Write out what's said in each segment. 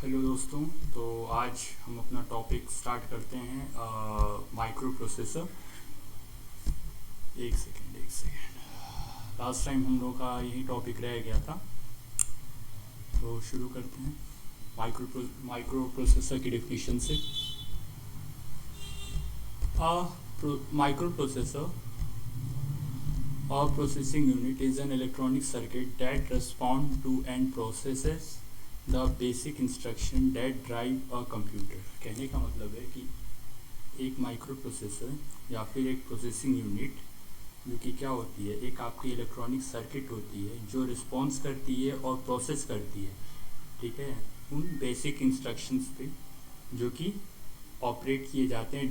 Hello दोस्तों। तो आज हम अपना टॉपिक स्टार्ट करते हैं माइक्रो प्रोसेसर। एक सेकेंड। लास्ट टाइम हम लोग का यही टॉपिक रह गया था, तो शुरू करते हैं माइक्रो प्रोसेसर की डेफिनेशन से। Micro processor or processing unit is an electronic circuit that responds to and processes the basic instruction that drive a computer। कहने का मतलब है कि एक माइक्रो प्रोसेसर या फिर एक प्रोसेसिंग यूनिट जो कि क्या होती है, एक आपकी इलेक्ट्रॉनिक सर्किट होती है जो रिस्पॉन्स करती है और प्रोसेस करती है, ठीक है, उन बेसिक इंस्ट्रक्शंस पे जो कि ऑपरेट किए जाते हैं,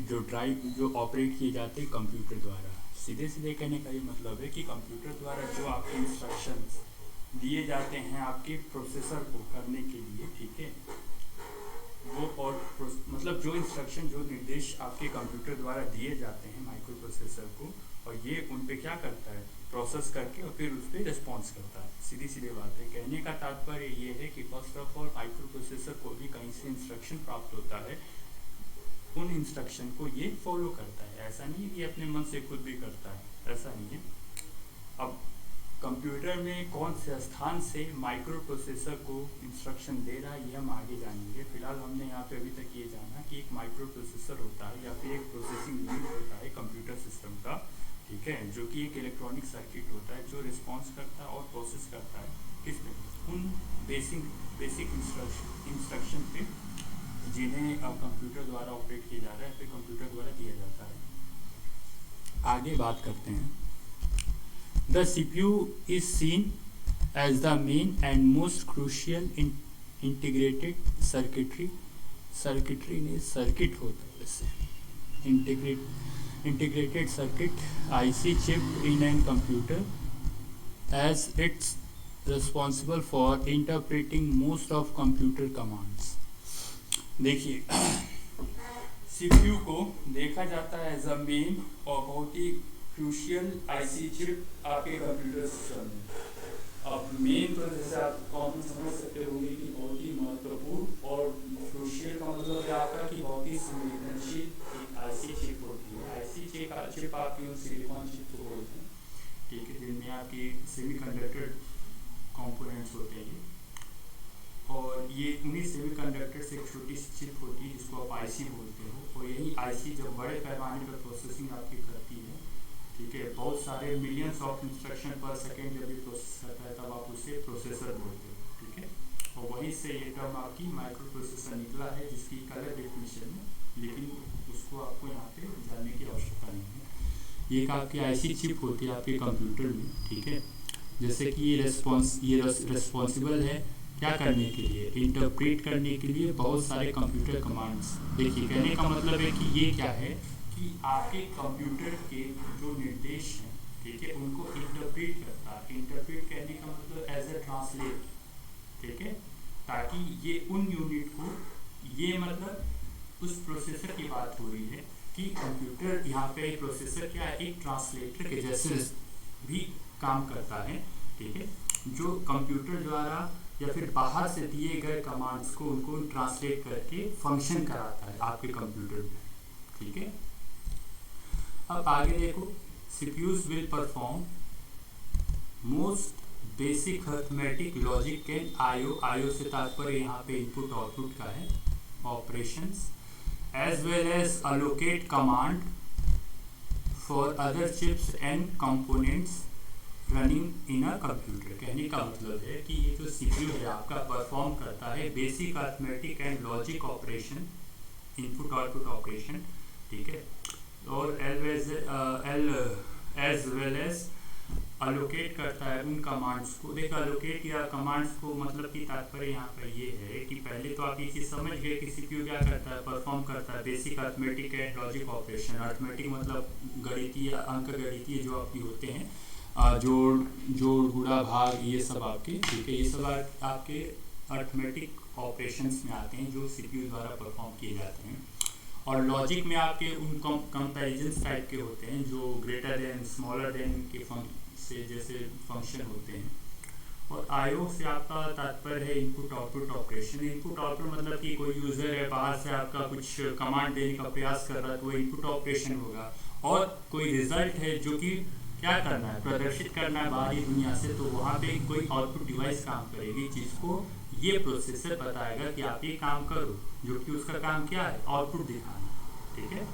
जो ऑपरेट किए जाते हैं कंप्यूटर द्वारा। सीधे सीधे कहने का ये मतलब है कि कंप्यूटर द्वारा जो आपके इंस्ट्रक्शंस दिए जाते हैं आपके प्रोसेसर को करने के लिए, ठीक है, वो और मतलब जो इंस्ट्रक्शन, जो निर्देश आपके कंप्यूटर द्वारा दिए जाते हैं माइक्रो प्रोसेसर को, और ये उन पे क्या करता है, प्रोसेस करके और फिर उस पर रिस्पॉन्स करता है। सीधी सीधी बात है। कहने का तात्पर्य ये है कि first of all micro processor को भी कहीं से इंस्ट्रक्शन प्राप्त होता है, उन इंस्ट्रक्शन को ये फॉलो करता है। ऐसा नहीं है कि अपने मन से खुद भी करता है, ऐसा नहीं है। अब कंप्यूटर में कौन से स्थान से माइक्रो प्रोसेसर को इंस्ट्रक्शन दे रहा है ये हम आगे जानेंगे। फिलहाल हमने यहाँ पे अभी तक ये जाना कि एक माइक्रो प्रोसेसर होता है या फिर एक प्रोसेसिंग यूनिट होता है कंप्यूटर सिस्टम का, ठीक है, जो कि एक इलेक्ट्रॉनिक सर्किट होता है जो रिस्पॉन्स करता है और प्रोसेस करता है किसमें, उन बेसिक इंस्ट्रक्शन पे जिन्हें अब कंप्यूटर द्वारा ऑपरेट किया जा रहा है, फिर कंप्यूटर द्वारा दिया जाता है। आगे बात करते हैं। The CPU is seen as the main and most crucial integrated circuitry ने सर्किट होता है वैसे integrated circuit IC chip in an computer as it's responsible for interpreting most of computer commands। देखिए CPU को देखा जाता है एज अ मेन और बहुत ही क्रूशियल IC चिप आपके कंप्यूटर सिस्टम में। अब मेन तो जैसे आप कॉमन समझ सकते होंगे कि बहुत ही महत्वपूर्ण, और क्रूशियल का मतलब है आपका कि बहुत ही संवेदनशील एक IC चिप होती है। IC चिप आपकी सिलिकॉन चिप को बोलते हैं, ठीक है, जिनमें आपकी सेमीकंडक्टर कंपोनेंट्स होते हैं, और ये उन्हीं सेमीकंडक्टर से एक छोटी सी चिप होती है जिसको आप IC बोलते हो। और यही IC जब बड़े पैमाने पर प्रोसेसिंग आपकी करती है, ठीक है, बहुत सारे मिलियंस ऑफ इंस्ट्रक्शन पर सेकेंड जब भी प्रोसेस करता है तब आप उसे प्रोसेसर बोलते हो, ठीक है। और वहीं से ये टर्म आपकी माइक्रो प्रोसेसर निकला है, जिसकी एक अलग डेफिनेशन है, लेकिन उसको आपको यहाँ पे जानने की आवश्यकता नहीं है। ये एक आपकी IC चिप होती है आपके कंप्यूटर में, ठीक है, जैसे कि ये रेस्पॉन्सिबल है क्या करने के लिए, इंटरप्रेट करने के लिए बहुत सारे कंप्यूटर कमांड्स। देखिए कहने का मतलब है कि ये क्या है कि आपके कंप्यूटर के जो निर्देश हैं, ठीक है, उनको इंटरप्रेट करता है। इंटरप्रेट करने का मतलब एज ए ट्रांसलेट, ठीक है, ताकि ये उन यूनिट को, ये मतलब उस प्रोसेसर की बात हो रही है कि कंप्यूटर यहाँ पे प्रोसेसर क्या है, एक ट्रांसलेटर के जैसे भी काम करता है, ठीक है, जो कंप्यूटर द्वारा या फिर बाहर से दिए गए कमांड्स को उनको ट्रांसलेट करके फंक्शन कराता है आपके कंप्यूटर में, ठीक है। अब आगे देखो, CPUs will perform most basic arithmetic logic and IO से तात्पर्य यहाँ पे इनपुट आउटपुट का है, operations as well as allocate command for other chips and components running in a computer. कहने का मतलब है कि ये जो CPU है आपका परफॉर्म करता है basic arithmetic and logic operation, input output operation, ठीक है, और एज वेल एज अलोकेट करता है उन कमांड्स को। देखो अलोकेट या कमांड्स को मतलब कि तात्पर्य यहाँ पर ये है कि पहले तो आप ये चीज़ समझ गए कि CPU क्या करता है, परफॉर्म करता है basic arithmetic and logic operation. Arithmetic मतलब गणितीय, अंक गणितीय जो आपकी होते हैं, जोड़ गुणा भाग, ये सब आपके, ठीक है, ये सब आपके अरिथमेटिक ऑपरेशंस में आते हैं जो CPU द्वारा परफॉर्म किए जाते हैं। और लॉजिक में आपके उन कंपैरिजन टाइप के होते हैं जो ग्रेटर देन, स्मॉलर देन के से जैसे फंक्शन होते हैं। और आईओ से आपका तात्पर्य है input output operation. Input output मतलब कि कोई यूजर है बाहर से आपका कुछ कमांड देने का प्रयास कर रहा है तो वो इनपुट ऑपरेशन होगा, और कोई रिजल्ट है जो कि क्या करना है, प्रदर्शित करना है बाहरी दुनिया से, तो वहाँ पे कोई आउटपुट डिवाइस काम करेगी जिसको ये प्रोसेसर बताएगा कि आप ये काम करो, जो कि उसका काम क्या है, आउटपुट दिखाना, ठीक है।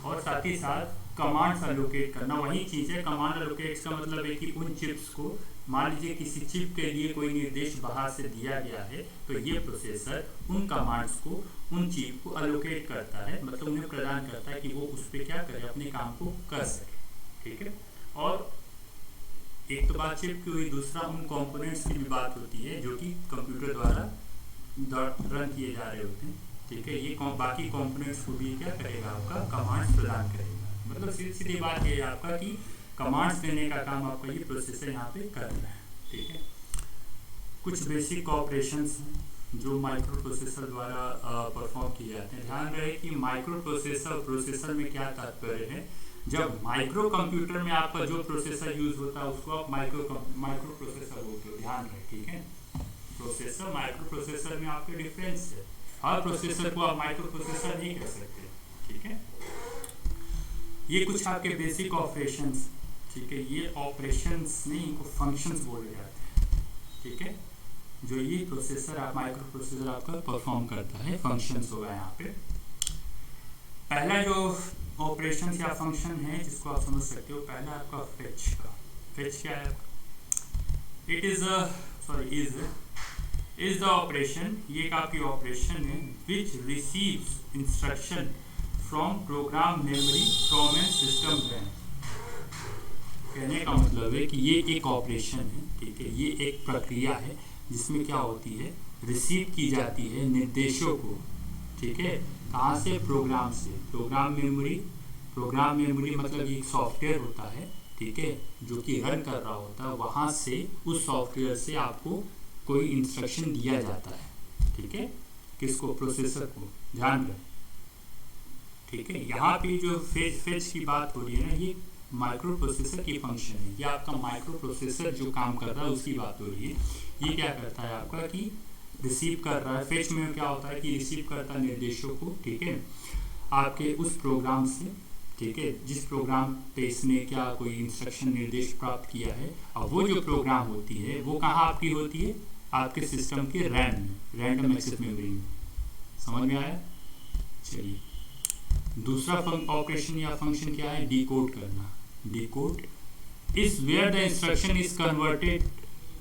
और साथ ही साथ कमांड्स एलोकेट करना, वही चीज़ है। कमांड एलोकेट्स का मतलब है कि उन चिप्स को, मान लीजिए किसी चिप के लिए कोई निर्देश बाहर से दिया गया है, तो ये प्रोसेसर उन कमांड्स को, उन चिप को एलोकेट करता है, मतलब उन्हें प्रदान करता है कि वो उस पर क्या करे, अपने काम को कर सके, ठीक है। और एक तो बात चिप की हुई, दूसरा उन कंपोनेंट्स की भी बात होती है जो कि कंप्यूटर द्वारा रन किए जा रहे होते हैं, ठीक है। ये बाकी कंपोनेंट्स को भी क्या करेगा, आपका कमांड्स प्रदान करेगा। मतलब सीधी बात ये है आपका कि कमांड्स देने का काम आपका ये प्रोसेसर यहाँ पे कर रहा है, ठीक है। कुछ बेसिक ऑपरेशंस हैं जो माइक्रो प्रोसेसर द्वारा परफॉर्म किए जाते हैं। ध्यान रहे कि माइक्रो प्रोसेसर में क्या तात्पर्य है। जब माइक्रो कंप्यूटर में आपका जो प्रोसेसर यूज होता है उसको आप माइक्रो प्रोसेसर बोलते हो, ध्यान रहे, ठीक है। प्रोसेसर माइक्रो प्रोसेसर में आपके डिफरेंस है, हर प्रोसेसर को आप माइक्रो प्रोसेसर नहीं कर सकते, ठीक है। ये कुछ आपके बेसिक ऑपरेशंस, ठीक है। ये ऑपरेशंस नहीं, इनको फंक्शंस बोले जाते हैं, ठीक है। जो ये प्रोसेसर आप माइक्रो प्रोसेसर आपका परफॉर्म करता है, फंक्शंस होगा यहाँ पे। पहला जो ऑपरेशंस या फंक्शन है जिसको आप समझ सकते हो, पहला आपका फेच का। फेच क्या है? It is is the operation, ये आपकी ऑपरेशन है which receives instruction from program memory from A system RAM. कहने का मतलब है कि ये एक ऑपरेशन है, ठीक है। ये एक प्रक्रिया है जिसमें क्या होती है, रिसीव की जाती है निर्देशों को, ठीक है। कहाँ से? प्रोग्राम से। प्रोग्राम मेमोरी मतलब एक सॉफ्टवेयर होता है, ठीक है, जो कि रन कर रहा होता है। वहाँ से, उस सॉफ्टवेयर से आपको कोई इंस्ट्रक्शन दिया जाता है, ठीक है। किसको? प्रोसेसर को। ध्यान रखें, ठीक है। यहाँ पे जो फेच की बात हो रही है ना, ये माइक्रो प्रोसेसर की फंक्शन है। ये आपका माइक्रो प्रोसेसर जो काम कर रहा है उसकी बात हो रही है। ये क्या करता है आपका कि रिसीव कर रहा है। फेच में क्या होता है कि रिसीव करता है निर्देशों को, ठीक है, आपके उस प्रोग्राम से, ठीक है, जिस प्रोग्राम पे इसने क्या कोई इंस्ट्रक्शन निर्देश प्राप्त किया है। अब वो जो प्रोग्राम होती है वो कहाँ आपकी होती है? आपके सिस्टम के रैम में, रैंडम एक्सेस मेमोरी में। समझ में आया? चलिए, दूसरा ऑपरेशन या फंक्शन क्या है? डिकोड करना। Decode is where the instruction is converted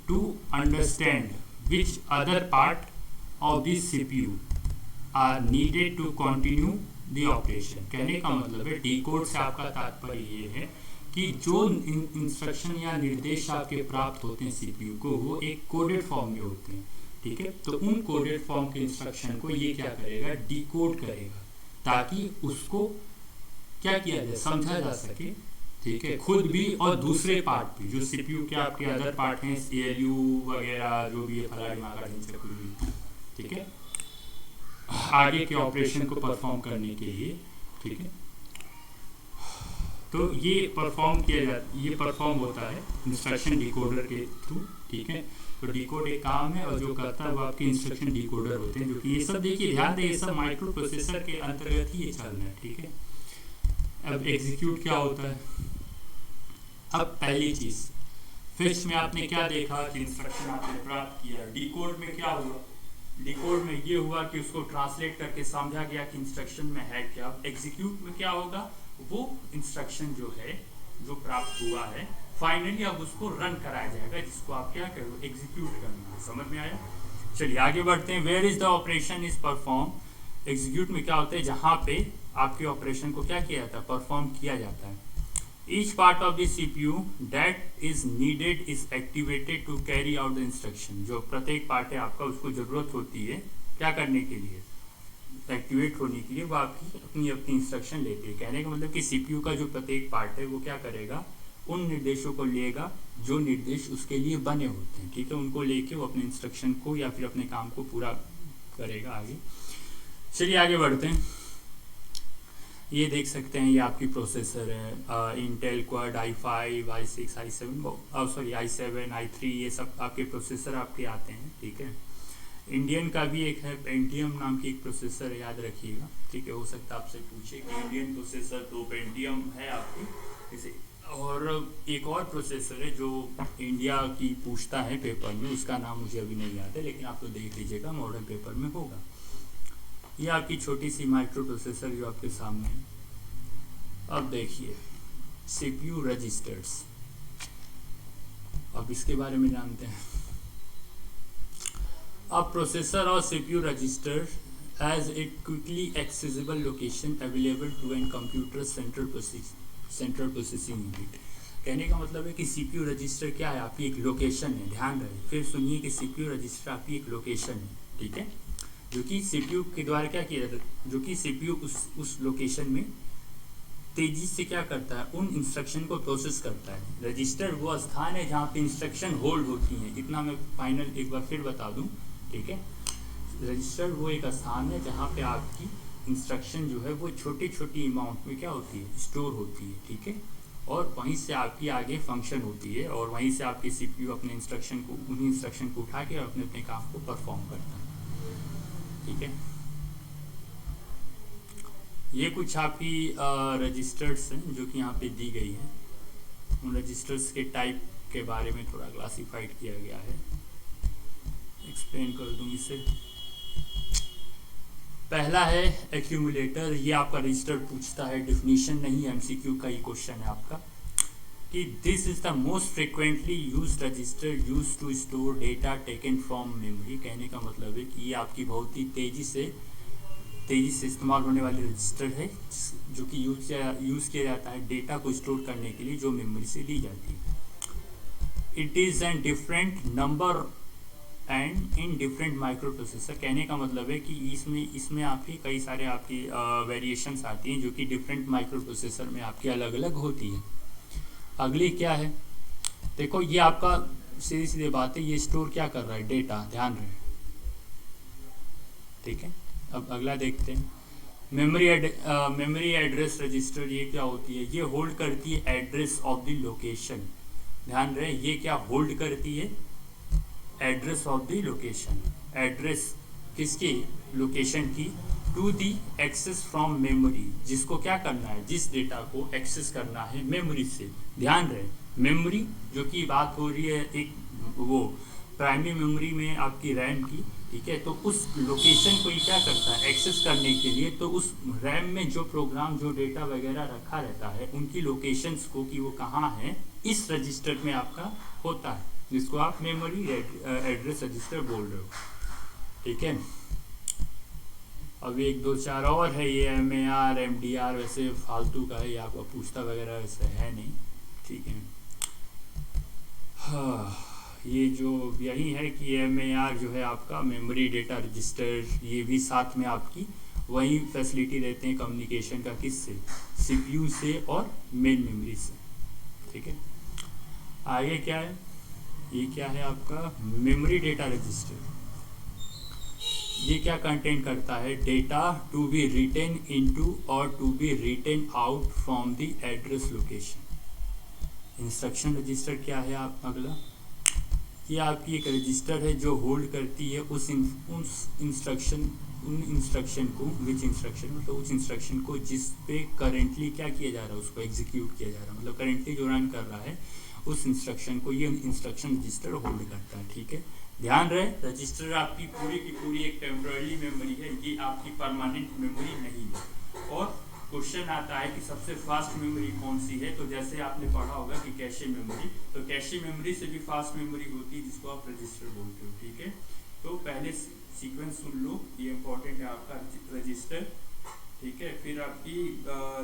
to understand which other part of the CPU are needed to continue the operation। कहने का मतलब है डिकोड से आपका तात्पर्य ये है कि जो इंस्ट्रक्शन या निर्देश आपके प्राप्त होते हैं CPU को, वो एक कोडेड फॉर्म में होते हैं, ठीक है। तो उन कोडेड फॉर्म के इंस्ट्रक्शन को ये क्या करेगा? डिकोड करेगा, ताकि उसको क्या किया जाए? समझा जा सके, ठीक है, खुद भी और दूसरे पार्ट भी, जो CPU के आपके अदर पार्ट हैं, ALU वगैरह जो भी है, फलाड़ी माका भी, ठीक है, आगे के ऑपरेशन को परफॉर्म करने के लिए, ठीक है। तो ये परफॉर्म होता है इंस्ट्रक्शन डिकोडर के थ्रू, ठीक है। तो डिकोड एक काम है और जो करता है वो आपके इंस्ट्रक्शन डिकोडर होते हैं, जो कि ये सब देखिए, ध्यान दें, ये सब माइक्रो प्रोसेसर के अंतर्गत ही ये चल रहा है, ठीक है। अब एग्जीक्यूट क्या होता है? अब पहली चीज, फेच में आपने क्या देखा कि इंस्ट्रक्शन आपने प्राप्त किया। डिकोड में क्या हुआ? डिकोड में ये हुआ कि उसको ट्रांसलेट करके समझा गया कि इंस्ट्रक्शन में है क्या। एग्जीक्यूट में क्या होगा? वो इंस्ट्रक्शन जो है, जो प्राप्त हुआ है, फाइनली अब उसको रन कराया जाएगा, जिसको आप क्या करो? एग्जीक्यूट करना। समझ में आया? चलिए आगे बढ़ते हैं। Where is the operation is perform. Execute में क्या होता है? जहाँ पे आपके ऑपरेशन को क्या किया जाता है? परफॉर्म किया जाता है। Each part of the CPU that is needed is activated to carry out the instruction। जो प्रत्येक पार्ट है आपका, उसको ज़रूरत होती है क्या करने के लिए? एक्टिवेट होने के लिए। वो आपकी अपनी इंस्ट्रक्शन लेती है। कहने का मतलब कि CPU का जो प्रत्येक पार्ट है वो क्या करेगा? उन निर्देशों को लेगा जो निर्देश उसके लिए बने होते हैं, ठीक है। उनको लेके वो अपने इंस्ट्रक्शन को या फिर अपने काम को पूरा करेगा आगे। चलिए आगे बढ़ते हैं। ये देख सकते हैं, ये आपकी प्रोसेसर है, Intel quad i5 i6 i7, sorry i7 i3, ये सब आपके प्रोसेसर आपके आते हैं। ठीक है, इंडियन का भी एक है पेंटियम नाम की एक प्रोसेसर है, याद रखिएगा। ठीक है, हो सकता है आपसे पूछे कि इंडियन प्रोसेसर तो पेंटियम है आपकी इसे, और एक और प्रोसेसर है जो इंडिया की पूछता है पेपर में, उसका नाम मुझे अभी नहीं याद है, लेकिन आप तो देख लीजिएगा, मॉडल पेपर में होगा। ये आपकी छोटी सी माइक्रो प्रोसेसर जो आपके सामने है। अब देखिए सीपीयू रजिस्टर्स, अब इसके बारे में जानते हैं। अब प्रोसेसर और CPU register as it quickly accessible location available to an computer central processing unit. कहने का मतलब है कि सीपीयू रजिस्टर क्या है, आपकी एक लोकेशन है। ध्यान रहे, फिर सुनिए कि सीपीयू रजिस्टर आपकी एक लोकेशन है। ठीक है, जो कि सीपीयू के द्वारा क्या किया जाता है, जो कि सीपीयू उस लोकेशन में तेजी से क्या करता है, उन इंस्ट्रक्शन को प्रोसेस करता है। रजिस्टर वो स्थान है जहाँ पे इंस्ट्रक्शन होल्ड होती हैं। इतना मैं फाइनल एक बार फिर बता दूँ। ठीक है, रजिस्टर वो एक स्थान है जहाँ पे आपकी इंस्ट्रक्शन जो है वो छोटी छोटी अमाउंट में क्या होती है, स्टोर होती है। ठीक है, और वहीं से आपकी आगे फंक्शन होती है, और वहीं से आपकी सीपीयू अपने इंस्ट्रक्शन को, उन्हीं इंस्ट्रक्शन को उठा के अपने अपने काम को परफॉर्म करता है। ठीक है, ये कुछ आपकी रजिस्टर्स हैं जो कि यहाँ पे दी गई हैं। उन रजिस्टर्स के टाइप के बारे में थोड़ा क्लासिफाइड किया गया है, एक्सप्लेन कर दूँ इसे। पहला है एक्यूमुलेटर। ये आपका रजिस्टर पूछता है, डेफिनेशन नहीं, एमसीक्यू का ही क्वेश्चन है आपका, कि this is the most frequently used register use to store data taken from memory. कहने का मतलब है कि ये आपकी बहुत ही तेजी से इस्तेमाल होने वाली रजिस्टर है, जो कि यूज़ किया जाता है डेटा को स्टोर करने के लिए, जो मेमोरी से ली जाती है। It is an different number and in different micro processor. कहने का मतलब है कि इसमें आपकी कई सारे आपकी वेरिएशंस आती हैं, जो कि डिफरेंट माइक्रो प्रोसेसर में आपकी अलग अलग होती है। अगली क्या है, देखो ये आपका सीधी सीधी बात है, ये स्टोर क्या कर रहा है, डेटा। ध्यान रहे, ठीक है। अब अगला देखते हैं, मेमोरी एड्रेस रजिस्टर। ये क्या होती है, ये होल्ड करती है एड्रेस ऑफ द लोकेशन। ध्यान रहे, ये क्या होल्ड करती है, address of the location. Address किसकी, लोकेशन की, to the access from memory, जिसको क्या करना है, जिस डेटा को एक्सेस करना है मेमोरी से। ध्यान रहे, मेमोरी जो कि बात हो रही है एक वो प्राइमरी मेमोरी में आपकी रैम की। ठीक है, तो उस लोकेशन को ये क्या करता है, एक्सेस करने के लिए, तो उस रैम में जो प्रोग्राम, जो डेटा वगैरह रखा रहता है, उनकी लोकेशंस को कि वो कहाँ है, इस रजिस्टर में आपका होता है, जिसको आप मेमोरी एड्रेस रजिस्टर बोल रहे हो। ठीक है, अब एक दो चार और है, ये MAR MDR वैसे फालतू का है, ये आपका पूछता वगैरह वैसे है नहीं। ठीक है, हाँ, ये जो यही है कि MAR जो है आपका मेमोरी डेटा रजिस्टर, ये भी साथ में आपकी वही फैसिलिटी देते हैं कम्युनिकेशन का, किससे, CPU से और मेन मेमोरी से। ठीक है, आगे क्या है, ये क्या है आपका मेमोरी डेटा रजिस्टर। ये क्या कंटेंट करता है, data to be written into or to be written out from the address location. Instruction register क्या है आप, अगला ये आपकी एक रजिस्टर है जो होल्ड करती है उन इंस्ट्रक्शन को, विच इंस्ट्रक्शन, मतलब उस इंस्ट्रक्शन को जिस पे करेंटली क्या किया जा रहा है, उसको एग्जीक्यूट किया जा रहा है, मतलब करेंटली जो रन कर रहा है उस इंस्ट्रक्शन को ये इंस्ट्रक्शन रजिस्टर होल्ड करता है। ठीक है, ध्यान रहे, रजिस्टर आपकी पूरी की पूरी एक टेम्पररी मेमोरी है, ये आपकी परमानेंट मेमोरी नहीं है। और क्वेश्चन आता है कि सबसे फास्ट मेमोरी कौन सी है, तो जैसे आपने पढ़ा होगा कि कैशे मेमोरी, तो कैशे मेमोरी से भी फास्ट मेमोरी होती है, जिसको आप रजिस्टर बोलते हो। ठीक है, तो पहले सीक्वेंस सुन लो, ये इंपॉर्टेंट है आपका, रजिस्टर, ठीक है, फिर आपकी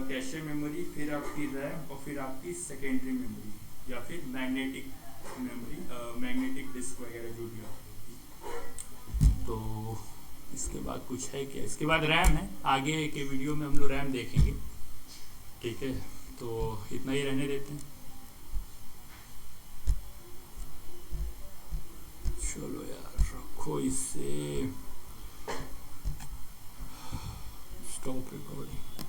कैशे मेमोरी, फिर आपकी रैम, और फिर आपकी सेकेंडरी मेमोरी या फिर मैग्नेटिक मेमोरी, मैग्नेटिक डिस्क वगैरह जो भी हो। तो इसके बाद कुछ है क्या, इसके बाद रैम है, आगे के वीडियो में हम लोग रैम देखेंगे। ठीक है, तो इतना ही रहने देते हैं। चलो यार, रखो इसे, स्टॉप रिकॉर्डिंग।